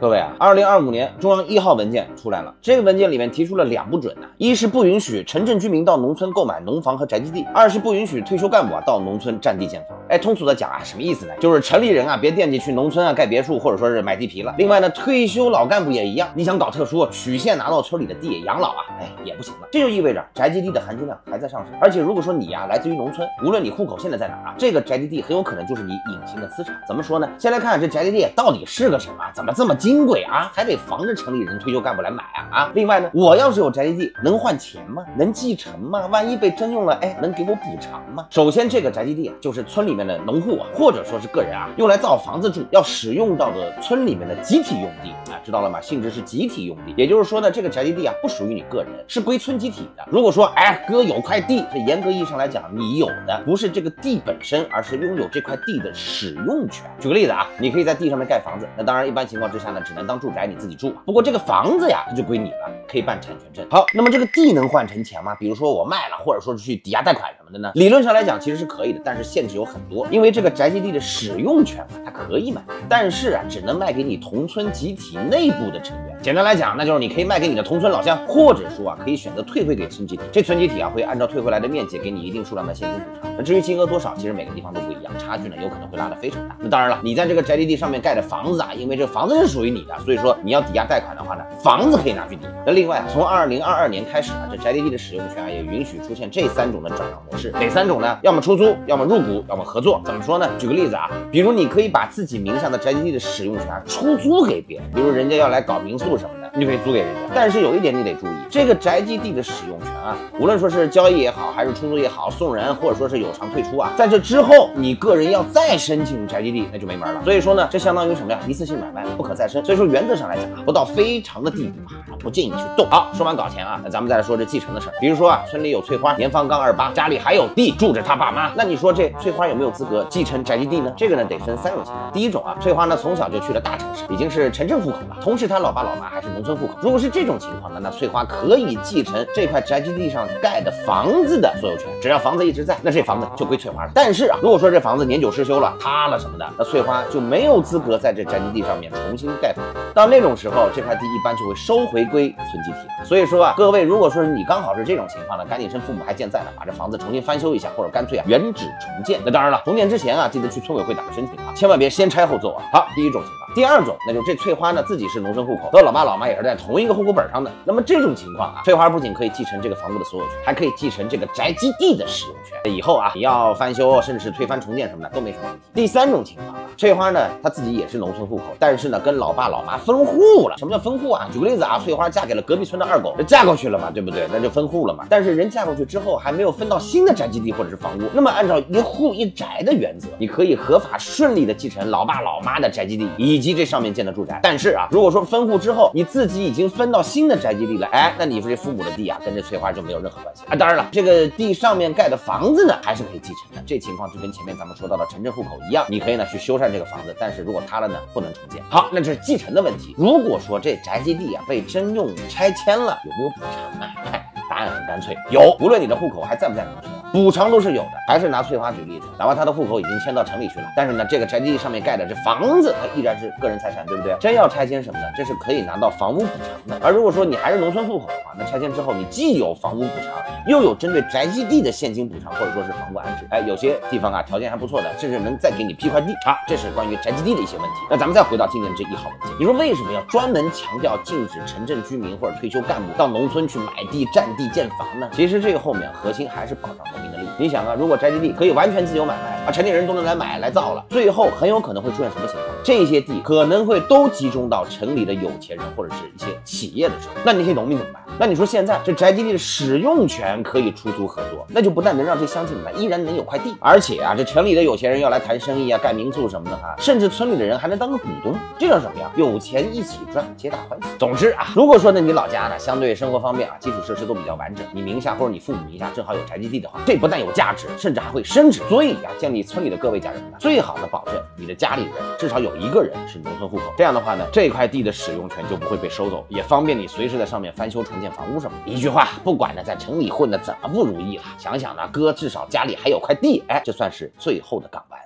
各位啊，2025年中央1号文件出来了，这个文件里面提出了2不准呐，一是不允许城镇居民到农村购买农房和宅基地，二是不允许退休干部到农村占地建房。通俗的讲啊，什么意思呢？就是城里人啊别惦记去农村盖别墅或者说是买地皮了。另外呢，退休老干部也一样，你想搞特殊曲线拿到村里的地养老啊，也不行了。这就意味着宅基地的含金量还在上升。而且如果说你来自于农村，无论你户口现在在哪儿这个宅基地很有可能就是你隐形的资产。怎么说呢？先来看这宅基地到底是个什么，怎么这么金贵啊？还得防着城里人退休干部来买啊！另外呢，我要是有宅基地，能换钱吗？能继承吗？万一被征用了，能给我补偿吗？首先，这个宅基地就是村里面的农户或者说是个人用来造房子住要使用到的村里面的集体用地知道了吗？性质是集体用地，也就是说呢，这个宅基地不属于你个人，是归村集体的。如果说哥有块地，这严格意义上来讲，你有的不是这个地本身，而是拥有这块地的使用权。举个例子你可以在地上面盖房子，那当然一般情况之下呢，只能当住宅你自己住。不过这个房子它就归你了，可以办产权证。好，那么这个地能换成钱吗？比如说我卖了，或者说是去抵押贷款什么的呢？理论上来讲其实是可以的，但是限制有很多。因为这个宅基地的使用权它可以买，但是只能卖给你同村集体内部的成员。简单来讲，那就是你可以卖给你的同村老乡，或者说可以选择退回给村集体。这村集体会按照退回来的面积给你一定数量的现金补偿。那至于金额多少，其实每个地方都不一样，差距呢有可能会拉得非常大。那当然了，你在这个宅基地上面盖的房子因为这个房子是属于你的，所以说你要抵押贷款的话呢，房子可以拿去抵。那另外从2022年开始这宅基地的使用权也允许出现这3种的转让模式。哪3种呢？要么出租，要么入股，要么合作。怎么说呢？举个例子比如你可以把自己名下的宅基地的使用权出租给别人，比如人家要来搞民宿什么的，你就可以租给人家。但是有一点你得注意，这个宅基地的使用权无论说是交易也好，还是出租也好，送人或者说是有偿退出在这之后你个人要再申请宅基地那就没门了。所以说呢，这相当于什么呀？一次性买卖不可再生。所以说原则上来讲不到非常的地步不建议你去动。好，说完搞钱那咱们再来说这继承的事儿。比如说村里有翠花，年方刚28，家里还有地，住着他爸妈，那你说这翠花有没有资格继承宅基地呢？这个呢得分3种情况。第一种翠花呢从小就去了大城市，已经是城镇户口了，同时他老爸老妈还是农村户口。如果是这种情况呢，那翠花可以继承这块宅基地上盖的房子的所有权，只要房子一直在，那这房子就归翠花了。但是如果说这房子年久失修了，塌了什么的，那翠花就没有资格在这宅基地上面重新盖房。到那种时候，这块地一般就会收回归村集体了。所以说各位如果说是你刚好是这种情况呢，赶紧趁父母还健在呢，把这房子重新翻修一下，或者干脆原址重建。那当然了，重建之前记得去村委会打个申请千万别先拆后奏好，第一种情况。第二种，那就这翠花呢自己是农村户口，和老爸老妈也是在同一个户口本上的。那么这种情况翠花不仅可以继承这个房子的所有权，还可以继承这个宅基地的使用权。以后你要翻修甚至是推翻重建什么的都没什么问题。第3种情况翠花呢她自己也是农村户口，但是呢跟老爸老妈分户了。什么叫分户举个例子翠花嫁给了隔壁村的二狗，嫁过去了嘛，对不对？那就分户了嘛。但是人嫁过去之后还没有分到新的宅基地或者是房屋，那么按照一户一宅的原则，你可以合法顺利的继承老爸老妈的宅基地以及这上面建的住宅。但是如果说分户之后你自己已经分到新的宅基地了，那你这父母的地跟这翠花就没有任何关系当然了，这个地上面盖的房子呢还是可以继承的。这情况就跟前面咱们说到的城镇户口一样，你可以呢去修缮这个房子，但是如果塌了呢不能重建。好，那这是继承的问题。如果说这宅基地被征用拆迁了，有没有补偿答案很干脆，有。无论你的户口还在不在农村补偿都是有的。还是拿翠花举例子，哪怕他的户口已经迁到城里去了，但是呢这个宅基地上面盖的这房子它依然是个人财产，对不对？真要拆迁什么的，这是可以拿到房屋补偿的。而如果说你还是农村户口的话，那拆迁之后你既有房屋补偿，又有针对宅基地的现金补偿，或者说是房屋安置。有些地方条件还不错的，甚至能再给你批块地这是关于宅基地的一些问题。那咱们再回到今年这1号文件，你说为什么要专门强调禁止城镇居民或者退休干部到农村去买地占地建房呢？其实这个后面核心还是保障农民的利益。你想如果宅基地可以完全自由买卖城里人都能来买来造了，最后很有可能会出现什么情况？这些地可能会都集中到城里的有钱人或者是一些企业的手里，那你这些农民怎么办？那你说现在这宅基地的使用权可以出租合作，那就不但能让这乡亲们依然能有块地，而且这城里的有钱人要来谈生意盖民宿什么的甚至村里的人还能当个股东，这叫什么呀？有钱一起赚，皆大欢喜。总之如果说呢你老家呢相对生活方便基础设施都比较完整，你名下或者你父母名下正好有宅基地的话，这不但有价值，甚至还会升值。所以建立村里的各位家人呢，最好的保证你的家里人至少有一个人是农村户口，这样的话呢这块地的使用权就不会被收走，也方便你随时在上面翻修重建房屋什么的。一句话，不管呢在城里混的怎么不如意了，想想呢哥至少家里还有块地，这算是最后的港湾。